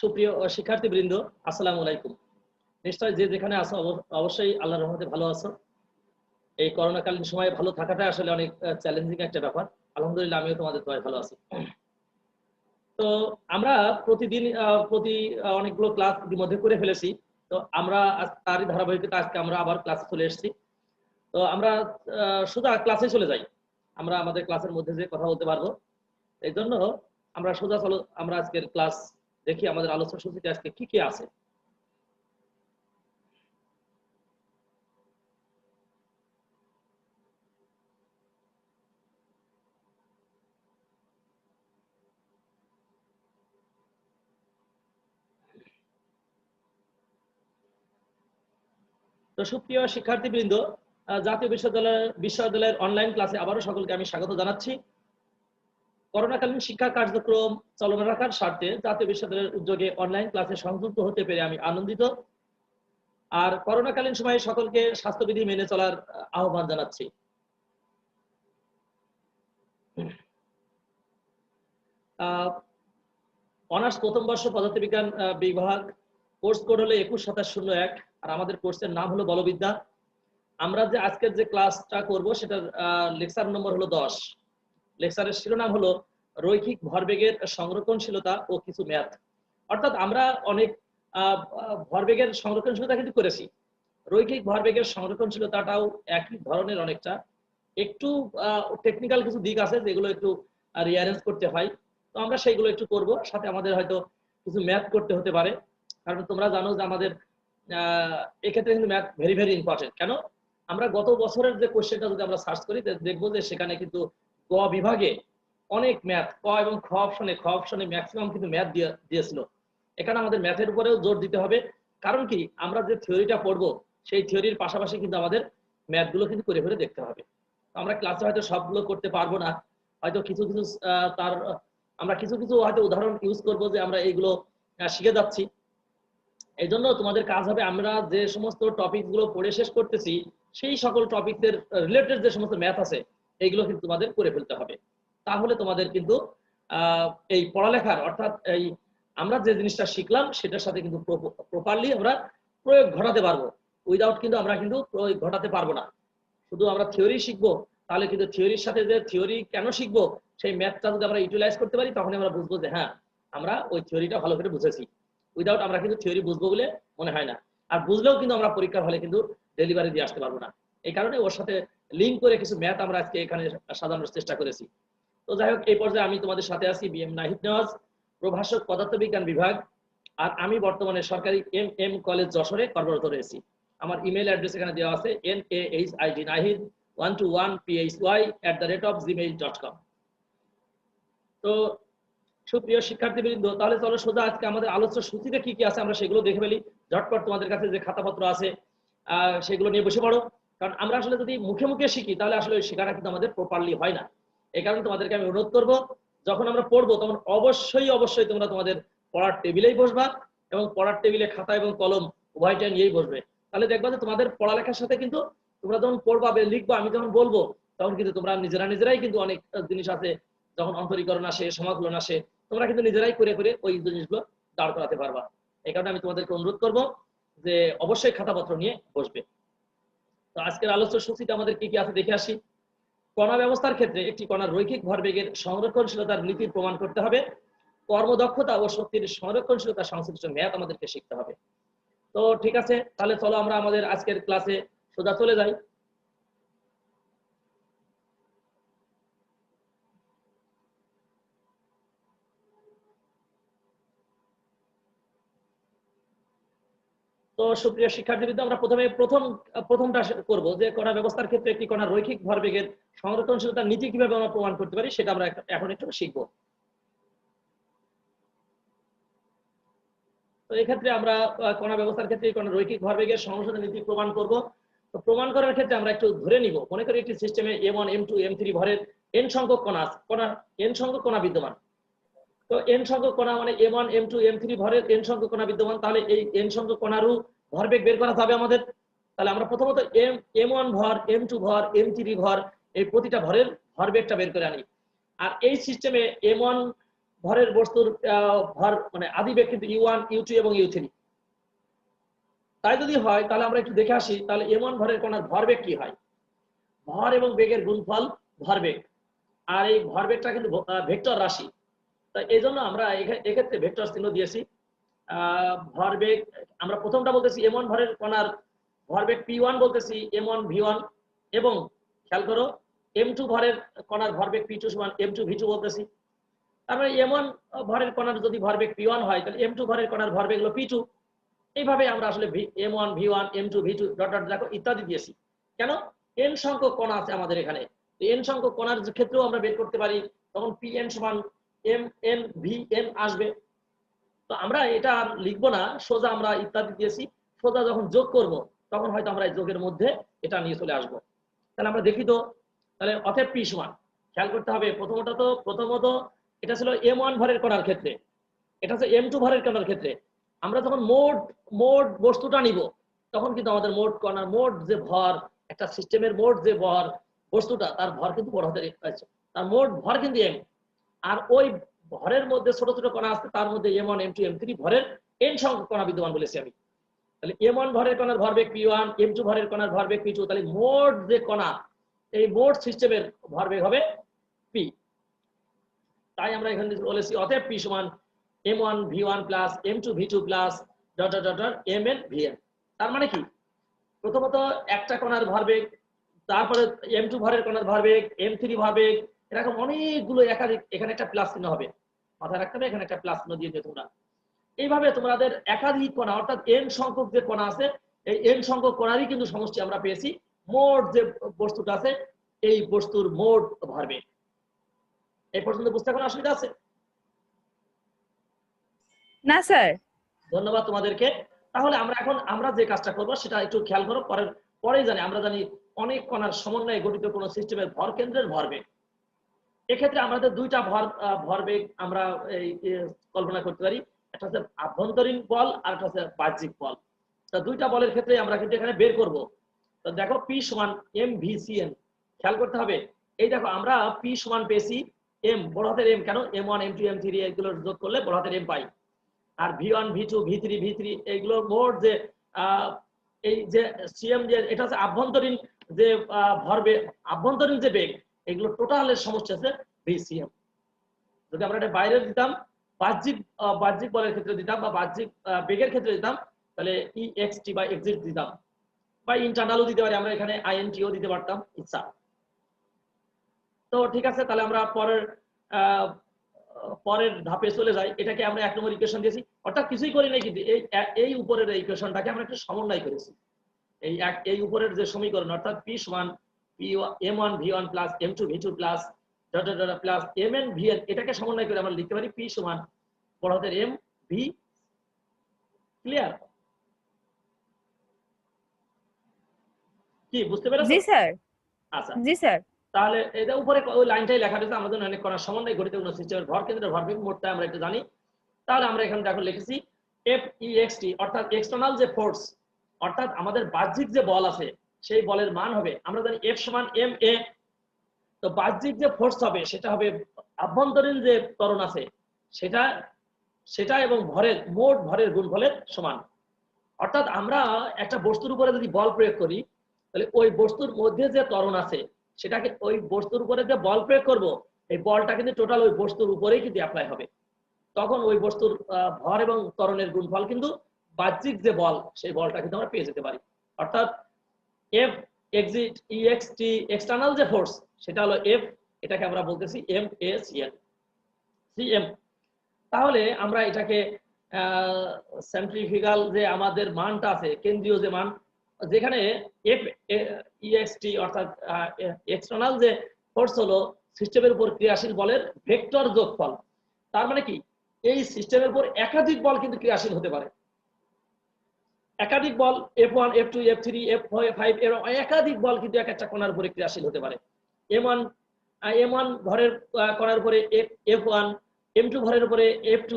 সুপ্রিয় শিক্ষার্থীবৃন্দ, আসসালামু আলাইকুম। নিশ্চয় যে যেখানে আছো অবশ্যই আল্লাহর রহমতে ভালো আছো। এই করোনাকালীন সময়ে ভালো থাকাটা আসলে অনেক চ্যালেঞ্জিং একটা ব্যাপার। আলহামদুলিল্লাহ আমিও তোমাদের দোয়ায় ভালো আছি। তো আমরা প্রতিদিন অনেকগুলো ক্লাস ইতিমধ্যে করে ফেলেছি। তো আমরা তারই ধারাবাহিকতা আজকে আমরা আবার ক্লাসে চলে এসেছি। তো আমরা সোজা ক্লাসে চলে যাই। আমরা আমাদের ক্লাসের মধ্যে যে কথা বলতে পারবো। এই জন্য আমরা সোজা চলো আমরা আজকের ক্লাস দেখি আমাদের আলোচনা সূচিতে আজকে কি কি আছে। তো সুপ্রিয় শিক্ষার্থীবৃন্দ, জাতীয় বিশ্ববিদ্যালয়ের অনলাইন ক্লাসে আবারও সকলকে আমি স্বাগত জানাচ্ছি। করোনাকালীন শিক্ষা কার্যক্রম চলমান রাখার স্বার্থে জাতীয় বিশ্ববিদ্যালয়ের উদ্যোগে অনলাইন ক্লাসে সংযুক্ত হতে পেরে আমি আনন্দিত। আর করোনাকালীন সময়ে সকলকে স্বাস্থ্যবিধি মেনে চলার আহ্বান জানাচ্ছি। অনার্স প্রথম বর্ষ পদার্থবিজ্ঞান বিভাগ, কোর্স কোড হলো 21701, আর আমাদের কোর্সের নাম হলো বলবিদ্যা। আমরা যে আজকের যে ক্লাসটা করব সেটার লেকচার নম্বর হলো 10। লেকচারের শিরোনাম হলো রৈখিক ভরবেগের সংরক্ষণশীলতা ও কিছু ম্যাথ। অর্থাৎ আমরা অনেক ভরবেগের সংরক্ষণশীলতা কিন্তু করেছি। রৈখিক ভরবেগের সংরক্ষণশীলতাটাও একই ধরনের, অনেকটা একটু টেকনিক্যাল কিছু দিক আছে যেগুলো একটু রিঅ্যারেঞ্জ করতে হয়। তো আমরা সেইগুলো একটু করব, সাথে আমাদের হয়তো কিছু ম্যাথ করতে হতে পারে। কারণ তোমরা জানো যে আমাদের এক্ষেত্রে কিন্তু ম্যাথ ভেরি ভেরি ইম্পর্টেন্ট। কেন? আমরা গত বছরের যে কোশ্চেনটা যদি আমরা সার্চ করি দেখবো যে সেখানে কিন্তু ক বিভাগে অনেক ম্যাথ, ক এবং খ অপশনে ম্যাক্সিমাম কিন্তু ম্যাথ দিয়েছিল। এখানে আমাদের ম্যাথের উপরেও জোর দিতে হবে। কারণ কি, আমরা যে থিওরিটা পড়বো সেই থিওরির পাশাপাশি কিন্তু আমাদের ম্যাথগুলো কিন্তু করে করে দেখতে হবে। আমরা ক্লাসে হয়তো সবগুলো করতে পারবো না, হয়তো কিছু কিছু তার আমরা কিছু কিছু হয়তো উদাহরণ ইউজ করবো যে আমরা এইগুলো শিখে যাচ্ছি। এই জন্য তোমাদের কাজ হবে আমরা যে সমস্ত টপিক গুলো পড়ে শেষ করতেছি সেই সকল টপিকের রিলেটেড যে সমস্ত ম্যাথ আছে এইগুলো কিন্তু তোমাদের করে ফেলতে হবে। তাহলে তোমাদের কিন্তু এই পড়ালেখার অর্থাৎ এই আমরা যে জিনিসটা শিখলাম সেটার সাথে কিন্তু প্রপারলি আমরা প্রয়োগ ঘটাতে পারবো। উইদাউট কিন্তু আমরা কিন্তু প্রয়োগ ঘটাতে পারবো না। শুধু আমরা থিওরি শিখবো, তাহলে কিন্তু থিওরির সাথে যে থিওরি কেন শিখবো সেই ম্যাথটা যদি আমরা ইউটিলাইজ করতে পারি তখন আমরা বুঝবো যে হ্যাঁ আমরা ওই থিওরিটা ভালো করে বুঝেছি। উইদাউট আমরা কিন্তু থিওরি বুঝবো বলে মনে হয় না। আর বুঝলেও কিন্তু আমরা পরীক্ষার হলে কিন্তু ডেলিভারি দিয়ে আসতে পারবো না। এই কারণে ওর সাথে লিঙ্ক করে কিছু ম্যাথ আমরা আজকে এখানে সাজানোর চেষ্টা করেছি। তো যাই হোক, এই পর্যায়ে আমি তোমাদের সাথে আছি বিএম নাহিদ নেওয়াজ, প্রভাষক পদার্থবিজ্ঞান বিভাগ। আর আমি বর্তমানে সরকারি এম কলেজ যশোরে কর্মরত রয়েছি। আমার ইমেল অ্যাড্রেস এখানে দেওয়া আছে nahid121phy@gmail.com। তো সুপ্রিয় শিক্ষার্থীবৃন্দ, তাহলে চলো সোজা আজকে আমাদের আলোচ্য সূচিতে কি কি আছে আমরা সেগুলো দেখে ফেলি। ঝটপট তোমাদের কাছে যে খাতাপত্র আছে সেগুলো নিয়ে বসে পড়ো। কারণ আমরা আসলে যদি মুখে মুখে শিখি তাহলে আসলে ওই শেখাটা কিন্তু আমাদের প্রপারলি হয় না। এই কারণে তোমাদেরকে আমি অনুরোধ করবো, যখন আমরা পড়বো তখন অবশ্যই তোমরা তোমাদের পড়ার টেবিলেই বসবা এবং পড়ার টেবিলে খাতা এবং কলম উভয়টা নিয়েই বসবে। তাহলে দেখবা যে তোমাদের পড়ালেখার সাথে কিন্তু তোমরা যখন পড়বা লিখবা, আমি যখন বলবো তখন কিন্তু তোমরা নিজেরাই কিন্তু অনেক জিনিস আছে, যখন অন্তরীকরণ আসে, সমাকলন আসে, তোমরা কিন্তু নিজেরাই করে করে ওই জিনিসগুলো দাঁড় করাতে পারবা। এই কারণে আমি তোমাদেরকে অনুরোধ করব যে অবশ্যই খাতাপত্র নিয়ে বসবে। তো আজকের আলোচ্য সূচিতে আমাদের কি কি আছে দেখে আসি। কণা ব্যবস্থার ক্ষেত্রে একটি কণার রৈখিক ভরবেগের সংরক্ষণশীলতার নীতি প্রমাণ করতে হবে। কর্মদক্ষতা ও শক্তির সংরক্ষণশীলতা সংশ্লিষ্ট ম্যাথ আমাদেরকে শিখতে হবে। তো ঠিক আছে, তাহলে চলো আমরা আমাদের আজকের ক্লাসে সোজা চলে যাই। তো সুপ্রিয় শিক্ষার্থীবৃন্দ, আমরা প্রথমটা করব যে কণা ব্যবস্থার ক্ষেত্রে একটি কণার রৈখিক ভরবেগের সংরক্ষণশীলতার নীতি কিভাবে আমরা প্রমাণ করতে পারি সেটা আমরা এখন একটু শিখব। তো এক্ষেত্রে আমরা কণা ব্যবস্থার ক্ষেত্রে কণার রৈখিক ভরবেগের সংরক্ষণের নীতি প্রমাণ করব। তো প্রমাণ করার ক্ষেত্রে আমরা একটু ধরে নিব, মনে করি একটি সিস্টেমে m1 m2 m3 ভরের n সংখ্যক কণা বিদ্যমান। তো n সংখ্যক কণা মানে m1 m2 m3 ভরের n সংখ্যক কণা বিদ্যমান, তাহলে এই n সংখ্যক কণারও ভরবেগ বের করা যাবে আমাদের। তাহলে আমরা প্রথমত m1 ভর, m2 ভর, m3 ভর এই প্রতিটা ভরের ভরবেগটা বের করে আনি। আর এই সিস্টেমে m1 ভরের বস্তুর ভর মানে আদি বেগ কিন্তু u1 u2 এবং u3। তাই যদি হয় তাহলে আমরা একটু দেখে আসি, তাহলে m1 ভরের কণার ভরবেগ কি হয়। ভর এবং বেগের গুণফল ভরবেগ, আর এই ভরবেগটা কিন্তু ভেক্টর রাশি। তাই এই জন্য আমরা এক্ষেত্রে ভেক্টর চিহ্ন দিয়েছি। ভরবেগ আমরা প্রথমটা বলতেছি m1 ভরের কণার ভরবেগ p1 বলতেছি m1 v1, এবং খেয়াল করো m2 ভরের কণার ভরবেগ p2 সমান m2 v2 বলতেছি। তারপরে m1 ভরের কণার যদি ভরবেগ p1 হয় তাহলে m2 ভরের কণার ভরবেগ হলো p2। এইভাবে আমরা আসলে m1 v1 m2 v2 dot dot দেখো ইত্যাদি দিয়েছি। কেন? n সংখ্যক কণা আছে আমাদের এখানে, n সংখ্যক কণার ক্ষেত্রেও আমরা বের করতে পারি, তখন pn সমান mn vn আসবে। তো আমরা এটা লিখবো না, সোজা আমরা ইত্যাদি দিয়েছি, সোজা যখন যোগ করব তখন হয়তো আমরা এই যোগের মধ্যে এটা নিয়ে চলে আসবো। তাহলে আমরা দেখি তো, তাহলে অতএব p সমান, খেয়াল করতে হবে প্রথমত এটা ছিল m1 ভরের কণার ক্ষেত্রে, এটা হচ্ছে m2 ভরের কণার ক্ষেত্রে। আমরা যখন মোট বস্তুটা নিব তখন কিন্তু আমাদের মোট কণার মোট যে ভর, একটা সিস্টেমের মোট যে ভর বস্তুটা, তার ভর কিন্তু বড় হাতের আছে, তার মোট ভর কিন্তু m। আর ওই ভরের মধ্যে ছোট ছোট কণা আছে, তার মধ্যে m1 m2 m3 ভরের n সংখ্যক কণা বিদ্যমান বলেছি আমি। তাহলে m1 ভরের কণার ভরবেগ p1, m2 ভরের কণার ভরবেগ p2, তাহলে মোট যে কণা, এই মোট সিস্টেমের ভরবেগ হবে p। তাই আমরা এখানে বলেছি অতএব p সমান m1 v1 plus m2 v2 plus dot dot dot mn vn। তার মানে কি, প্রথমত একটা কণার ভরবেগ, তারপরে m2 ভরের কণার ভরবেগ, m3 ভরবেগ, এরকম অনেকগুলো একাধিক, এখানে একটা প্লাস চিহ্ন হবে, মাথায় রাখতে হবে, এখানে একটা প্লাস চিহ্ন দিয়ে দিও তোমরা। এইভাবে তোমাদের একাধিক কণা অর্থাৎ n সংখ্যক যে কণা আছে, এই n সংখ্যক কণারই কিন্তু সমষ্টি আমরা পেয়েছি মোট যে বস্তুটা আছে, এই বস্তুর মোট ভরবেগ। এই পর্যন্ত বুঝতে কোনো অসুবিধা আছে? না স্যার। ধন্যবাদ তোমাদেরকে। তাহলে আমরা যে কাজটা করব সেটা একটু খেয়াল করো, পরেই আমরা জানি অনেক কণার সমন্বয়ে গঠিত কোন সিস্টেমের ভর কেন্দ্রের ভরবেগ। এক্ষেত্রে আমাদের দুইটা ভরবেগ আমরা এই কল্পনা করতে পারি, একটা হচ্ছে আভ্যন্তরীণ বল আর একটা হচ্ছে বাহ্যিক বল। তা দুইটা বলের ক্ষেত্রে আমরা কিন্তু এখানে বের করব। তো দেখো p সমান mvcn, খেয়াল করতে হবে, এই দেখো আমরা p সমান পেয়েছি m, বড় হাতের m, কেন m1 m2 m3 এগুলোর যোগ করলে বড় হাতের m পাই। আর v1 v2 v3 এইগুলো মোট যে এই যে সিএম, যে এটা হচ্ছে আভ্যন্তরীণ যে ভরবেগ, আভ্যন্তরীণ যে বেগ, এগুলো টোটালের সমষ্টি আছে vcm। যদি আমরা এটা বাইরে দিতাম, বাহ্যিক বলের ক্ষেত্রে দিতাম বা বাহ্যিক বেগের ক্ষেত্রে দিতাম, তাহলে ext বা exit দিতাম, বা ইন্টারনালও দিতে পারি, আমরা এখানে intও দিতে পারতাম ইচ্ছা। তো ঠিক আছে, তাহলে আমরা পরের ধাপে চলে যাই। এটাকে আমরা 1 নম্বর ইকুয়েশন দিয়েছি, অর্থাৎ কিছুই করি নাই, কিন্তু এই উপরের ইকুয়েশনটাকে আমরা একটু সমন্বয় করেছি। এই উপরের যে সমীকরণ, অর্থাৎ p সমান m1 v1 plus m2 v2 plus dot dot dot plus mn vn, এটাকে সমন্বয় করে আমরা লিখতে পারি p সমান বড় হাতের m v। ক্লিয়ার? কি বুঝতে পেরেছো? জি স্যার। আচ্ছা, জি স্যার। তাহলে এটা উপরে ওই লাইনটাই লেখা রয়েছে, আমাদের অনেক কণার সমন্বয়ে গঠিত কোন সিস্টেমের ভর কেন্দ্রের ভরবেগ মোটটা আমরা একটু জানি। তাহলে আমরা এখানে দেখো লিখেছি FEXT, অর্থাৎ এক্সটার্নাল যে ফোর্স, অর্থাৎ আমাদের বাহ্যিক যে বল আছে সেই বলের মান হবে, আমরা জানি F সমান MA। তো বাহ্যিক যে ফোর্স হবে সেটা হবে আভ্যন্তরীণ যে ত্বরণ আছে সেটা এবং মোট ভরের গুণফলের সমান। অর্থাৎ আমরা একটা বস্তুর উপরে যদি বল প্রয়োগ করি, তাহলে ওই বস্তুর মধ্যে যে ত্বরণ আছে সেটাকে, ওই বস্তুর উপরে যে বল প্রয়োগ করব, এই বলটা কিন্তু টোটাল ওই বস্তুর উপরেই কিন্তু অ্যাপ্লাই হবে। তখন ওই বস্তুর ভর এবং ত্বরণের গুণফল কিন্তু বাহ্যিক যে বল, সেই বলটা কিন্তু আমরা পেয়ে যেতে পারি। অর্থাৎ এফ এক্সিট ইএক্সটি এক্সটার্নাল যে ফোর্স, সেটা হলো এফ, এটাকে আমরা বলতেছি MACN। তাহলে আমরা এটাকে সেন্ট্রিফিউগাল যে আমাদের মানটা আছে, কেন্দ্রীয় যে মান, যেখানে FEXT অর্থাৎ এক্সটার্নাল যে ফোর্স হলো সিস্টেমের উপর ক্রিয়াশীল বলের ভেক্টর যোগফল। তার মানে কি, এই সিস্টেমের উপর একাধিক বল কিন্তু ক্রিয়াশীল হতে পারে, একাধিক বল F1 F2 F3 F5 এর একাধিক বল কিন্তু এক একটা কণার উপরে ক্রিয়াশীল হতে পারে। M1 ভরের কণার উপরে F1, M2 ভরের উপরে F2,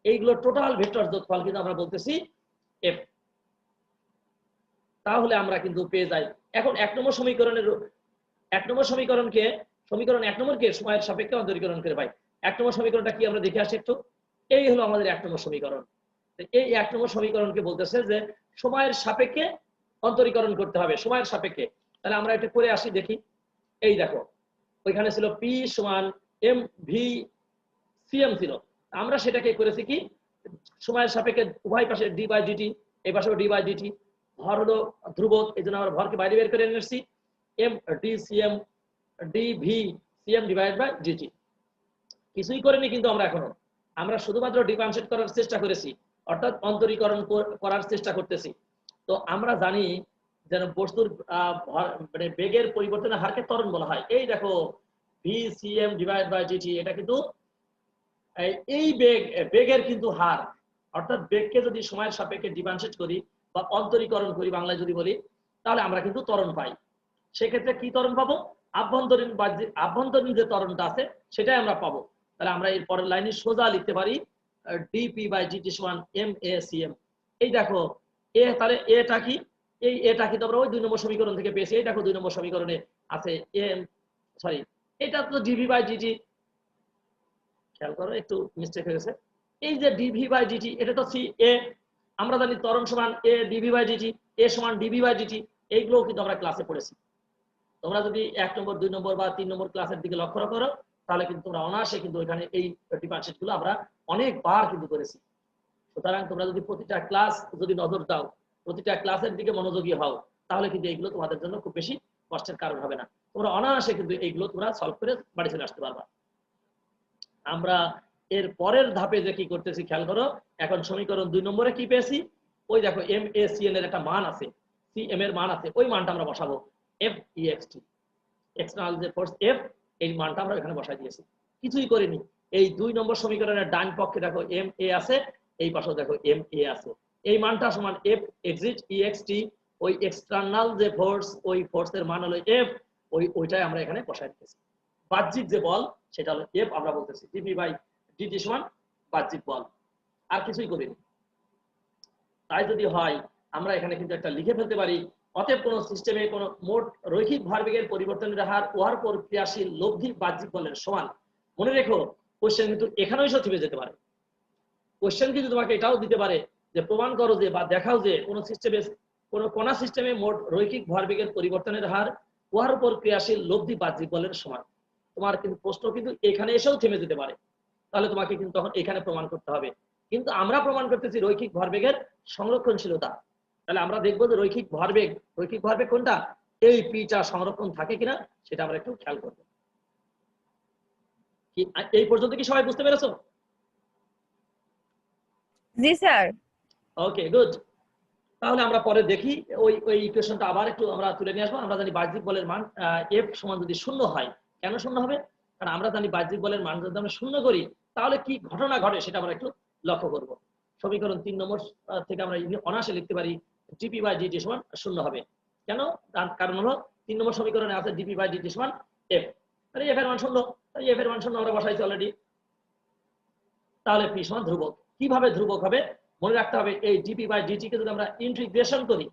এইগুলো টোটাল ভেক্টর যোগফল কিন্তু আমরা বলতেছি F। তাহলে আমরা কিন্তু পেয়ে যাই এখন 1 নম্বর সমীকরণকে সমীকরণ 1 নম্বরকে সময়ের সাপেক্ষে অন্তরীকরণ করে পাই। 1 নম্বর সমীকরণটা কি আমরা দেখে আসি একটু। এই হলো আমাদের 1 নম্বর সমীকরণ। এই 1 নম্বর সমীকরণকে বলতেছে যে সময়ের সাপেক্ষে অন্তরীকরণ করতে হবে, সময়ের সাপেক্ষে। তাহলে আমরা এটা করে আসি, দেখি। এই দেখো, ওইখানে ছিল পি সমান এম ভি সিএম ছিল, আমরা সেটাকে করেছি কি সময়ের সাপেক্ষে উভয় পাশে ডি বাই ডিটি, এই পাশেও ডি বাই ডিটি। ভর হলো ধ্রুবক, এই জন্য আমরা ভরকে বাইরে বের করে এনেছি, M D CM D V CM divide by DT. কিছুই করিনি কিন্তু আমরা শুধুমাত্র ডিফারেন্সিয়েট করার চেষ্টা করেছি, অর্থাৎ অন্তরীকরণ করার চেষ্টা করতেছি। তো আমরা জানি যেন বস্তুর মানে বেগের পরিবর্তনের হারকে ত্বরণ বলা হয়। এই দেখো V CM divide by DT, এটা কিন্তু এই বেগের কিন্তু হার, অর্থাৎ বেগকে যদি সময়ের সাপেক্ষে ডিফারেন্সিয়েট করি বা অন্তরীকরণ করি বাংলায় যদি বলি, তাহলে আমরা কিন্তু ত্বরণ পাই। সেক্ষেত্রে কি ত্বরণ পাবো? আভ্যন্তরীণ যে ত্বরণটা আছে সেটাই আমরা পাবো। তাহলে আমরা এর পরের লাইনে সোজা লিখতে পারি ডিপি বাই ডিটি সমান এম এ সিএম। এই দেখো এ, তাহলে এটা কি, এই এটা কিন্তু আমরা ওই 2 নম্বর সমীকরণ থেকে পেয়েছি। এই দেখো 2 নম্বর সমীকরণে আছে এম, সরি এটা তো ডিভি বাই ডিটি, খেয়াল করো একটু মিস্টেক হয়ে গেছে। এই যে ডিভি বাই ডিটি, এটা তো সি এ, আমরা জানি ত্বরণ সমান এ ডিভি বাই ডিটি, এ সমান ডিভি বাই ডিটি, এইগুলোও কিন্তু আমরা ক্লাসে পড়েছি। তোমরা যদি 1 নম্বর 2 নম্বর বা 3 নম্বর ক্লাসের দিকে লক্ষ্য করো, তাহলে কিন্তু তোমরা অনায়াসে কিন্তু এখানে এই ডিফারেন্সিয়েট গুলো আমরা অনেকবার কিন্তু করেছি। সুতরাং তোমরা যদি প্রতিটা ক্লাস যদি নজর দাও, প্রতিটা ক্লাসের দিকে মনোযোগী হও, তাহলে কিন্তু এইগুলো তোমাদের জন্য খুব বেশি কষ্টের কারণ হবে না। তোমরা অনায়াসে কিন্তু এইগুলো তোমরা সলভ করে বাড়ি চলে আসতে পারবা। আমরা এর পরের ধাপে যে কি করতেছি খেয়াল করো। এখন সমীকরণ 2 নম্বরে কি পেয়েছি, ওই দেখো এম এ সি এন এর একটা মান আছে, সি এম এর মান আছে, ওই মানটা আমরা বসাবো এফ ই এক্স টি, এক্সটার্নাল যে ফোর্স এফ, এই মানটা আমরা এখানে বসাই দিয়েছি। কিছুই করিনি। এই 2 নম্বর সমীকরণের ডান পক্ষে দেখো এম এ আছে, এই পাশেও দেখো এম এ আছে, এই মানটা সমান এফ এক্সিট ই এক্স টি, ওই এক্সটার্নাল যে ফোর্স, ওই ফোর্সের মান হলো এফ, ওইটাই আমরা এখানে বসাই দিয়েছি। বাহ্যিক যে বল সেটা হলো এফ, আমরা বলতেছি ডিপি বাই ডিটি সমান বাহ্যিক বল, আর কিছুই করিনি। তাই যদি হয় আমরা এখানে কিন্তু একটা লিখে ফেলতে পারি, অতএব কোন সিস্টেমে কোন মোট রৈখিক ভরবেগের পরিবর্তনের হার উহার উপর ক্রিয়াশীল লব্ধি বাহ্যিক বলের সমান। মনে রেখো কোশ্চেন কিন্তু এখানেও এসে থেমে যেতে পারে। কোশ্চেন কিন্তু তোমাকে এটাও দিতে পারে যে প্রমাণ করো যে বা দেখাও যে কোন সিস্টেমে, কোন কণা সিস্টেমে মোট রৈখিক ভরবেগের পরিবর্তনের হার উহার উপর ক্রিয়াশীল লব্ধি বাহ্যিক বলের সমান। তোমার কিন্তু প্রশ্ন কিন্তু এখানে এসেও থেমে যেতে পারে, তাহলে তোমাকে কিন্তু তখন এখানে প্রমাণ করতে হবে। কিন্তু আমরা প্রমাণ করতেছি রৈখিক ভরবেগের সংরক্ষণশীলতা। তাহলে আমরা দেখবো যে রৈখিক ভরবেগ কোনটা, এই পিটা সংরক্ষণ থাকে কিনা সেটা আমরা একটু খেয়াল করবো। কি এই পর্যন্ত কি সবাই বুঝতে পেরেছো? জি স্যার। ওকে, গুড। তাহলে আমরা পরে দেখি ওই ইকুয়েশনটা আবার একটু আমরা তুলে নিয়ে আসবো। আমরা জানি বাহ্যিক বলের মান এফ সমান যদি 0 হয়, কেন 0 হবে? কারণ আমরা জানি বাহ্যিক বলের মান যদি আমরা 0 করি তাহলে কি ঘটনা ঘটে সেটা আমরা একটু লক্ষ্য করব। সমীকরণ 3 নম্বর থেকে আমরা অনায়াসে লিখতে পারি ডিপি বাই ডিটি সমান 0 হবে। কেন? কারণ হলো 3 নম্বর সমীকরণে আছে ডিপি বাই ডিটি সমান এফ, তাহলে এফ এর মান 0, তাই এফ এর মান 0 আমরা বসাইছি অলরেডি। তাহলে পি সমান ধ্রুবক। কিভাবে ধ্রুবক হবে? মনে রাখতে হবে এই ডিপি বাই ডিটি কে যদি আমরা ইন্টিগ্রেশন করি,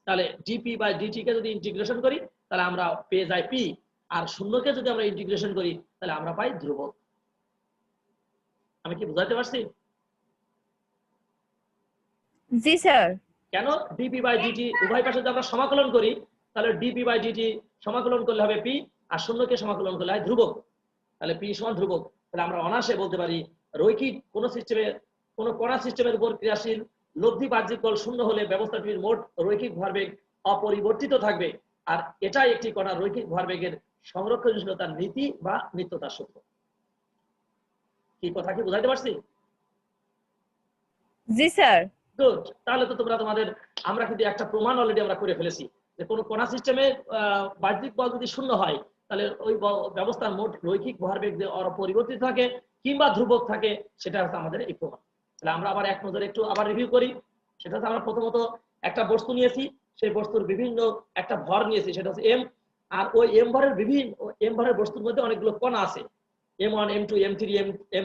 তাহলে ডিপি বাই ডিটি কে যদি ইন্টিগ্রেশন করি তাহলে আমরা পেয়ে যাই পি, আর 0 কে যদি আমরা ইন্টিগ্রেশন করি তাহলে আমরা পাই ধ্রুবক। আমি কি বুঝাতে পারছি? জি স্যার। কেন? ডিপি বাই ডিটি উভয় পাশে যদি আমরা সমাকলন করি তাহলে ডিপি বাই ডিটি সমাকলন করলে হবে পি, আর 0 কে সমাকলন করলে হয় ধ্রুবক। তাহলে পি সমান ধ্রুবক। তাহলে আমরা অনায়াসে বলতে পারি রৈখিক কোন সিস্টেমে, কোন কণা সিস্টেমের উপর ক্রিয়াশীল লব্ধি বাহ্যিক বল 0 হলে ব্যবস্থাটির মোট রৈখিক ভরবেগ অপরিবর্তিত থাকবে, আর এটাই একটি কণার রৈখিক ভরবেগের সংরক্ষণশীলতার নীতি বা নিত্যতার সূত্র। কি কথা কি বুঝাইতে পারছি? জি স্যার। গুড। তাহলে তো তোমাদের আমরা কিন্তু একটা প্রমাণ অলরেডি আমরা করে ফেলেছি যে কোন কণা সিস্টেমে বাহ্যিক বল যদি 0 হয় তাহলে ওই ব্যবস্থার মোট রৈখিক ভরবেগ যে অপরিবর্তিত থাকে কিংবা ধ্রুবক থাকে, সেটা হচ্ছে আমাদের এই প্রমাণ। তাহলে আমরা আবার এক নজরে একটু আবার রিভিউ করি। সেটা হচ্ছে আমরা প্রথমত একটা বস্তু নিয়েছি, সেই বস্তুর বিভিন্ন একটা ভর নিয়েছি, সেটা হচ্ছে এম, আর ওই এম ভরের বস্তুর মধ্যে অনেকগুলো কণা আছে, M1 M2 M3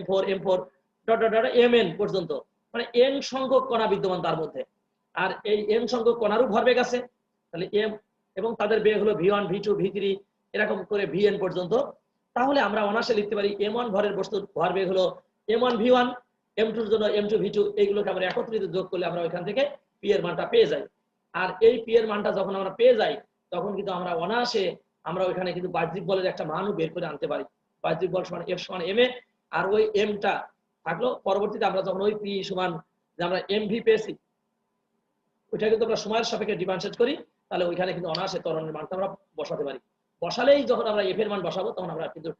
M4 M4 dot dot dot Mn পর্যন্ত, মানে n সংখ্যক কণা বিদ্যমান তার মধ্যে। আর এই n সংখ্যক কণারও ভরবেগ আছে, তাহলে m, এবং তাদের বেগ হলো v1 v2 v3 এরকম করে vn পর্যন্ত। তাহলে আমরা অনায়াসে লিখতে পারি m1 ভরের বস্তুর ভরবেগ হলো m1 v1, m2 এর জন্য m2 v2, এইগুলোকে আমরা একত্রিত যোগ করলে আমরা ওইখান থেকে p এর মানটা পেয়ে যাই। আর এই p এর মানটা যখন আমরা পেয়ে যাই তখন কিন্তু আমরা অনায়াসে আমরা ওইখানে কিন্তু বাহ্যিক বলের একটা মানও বের করে আনতে পারি। বাহ্যিক বল সমান F সমান ma, আর ওই mটা থাকলো পরবর্তীতে আমরা যখন ওই p সমান যে আমরা mv পেয়েছি ওইটা কিন্তু আমরা সময়ের সাপেক্ষে ডিফারেন্সিয়েট করি, তাহলে ওইখানে কিন্তু অনায়াসে ত্বরণের মানটা আমরা বসাতে পারি। বসালেই যখন আমরা f এর মান বসাবো তখন আমরা কিন্তু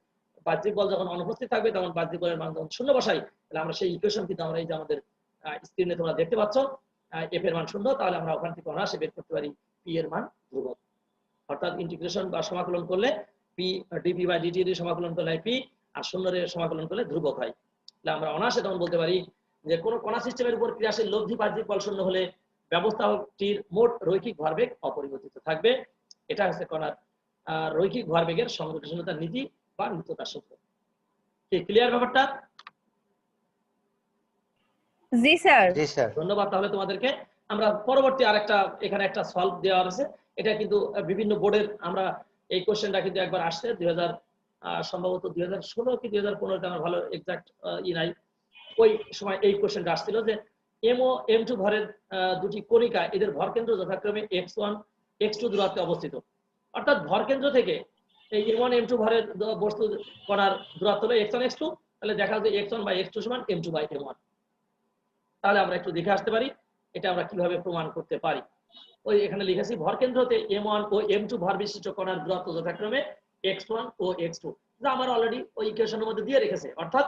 বাহ্যিক বল যখন অনুপস্থিত থাকবে তখন বাহ্যিক বলের মান যখন শূন্য বসাই তাহলে আমরা সেই ইকুয়েশন কিন্তু আমরা এই যে আমাদের স্ক্রিনে তোমরা দেখতে পাচ্ছ f এর মান শূন্য, তাহলে আমরা ওখান থেকে অনায়াসে বের করতে পারি p এর মান ধ্রুবক। অর্থাৎ ইন্টিগ্রেশন বা সমাকলন করলে p dp বাই dt এর সমাকলন করলে p আর শূন্যের সমাকলন করলে ধ্রুবক হয়। তাহলে আমরা অনায়াসে তখন বলতে পারি যে কোন কণা সিস্টেমের উপর ক্রিয়াশীল লব্ধি বাহ্যিক বল শূন্য হলে ব্যবস্থাটির মোট রৈখিক ভরবেগ অপরিবর্তিত থাকবে। এটা হচ্ছে কণার রৈখিক ভরবেগের সংরক্ষণশীলতার নীতি বা নিত্যতার সূত্র। কি ক্লিয়ার ব্যাপারটা? জি স্যার। জি স্যার। ধন্যবাদ। তাহলে তোমাদেরকে আমরা পরবর্তী আরেকটা এখানে একটা সলভ দেওয়া আছে, এটা কিন্তু বিভিন্ন বোর্ডের আমরা এই কোশ্চেনটা কিন্তু একবার আসছে 2000 সম্ভবত 2016 কি 2015 আমার ভালো এক্সাক্ট নাই, ওই সময় এই কোশ্চেনটা আসছিল যে m ও m2 ভরের দুটি কণিকা এদের ভরকেন্দ্র যথাক্রমে x1 x2 দূরত্বে অবস্থিত। অর্থাৎ ভরকেন্দ্র থেকে এই m1 m2 ভরের বস্তু কণার দূরত্ব হলো x1 x2, তাহলে দেখা যায় x1 বাই x2 সমান m2 বাই m1। তাহলে আমরা একটু দেখে আসতে পারি এটা আমরা কিভাবে প্রমাণ করতে পারি। ওই এখানে লিখেছি ভরকেন্দ্রতে m1 ও m2 ভর বিশিষ্ট কণার দূরত্ব যথাক্রমে x1 ও x2, যা আমার অলরেডি ওই ইকুয়েশনের মধ্যে দিয়ে রেখেছে। অর্থাৎ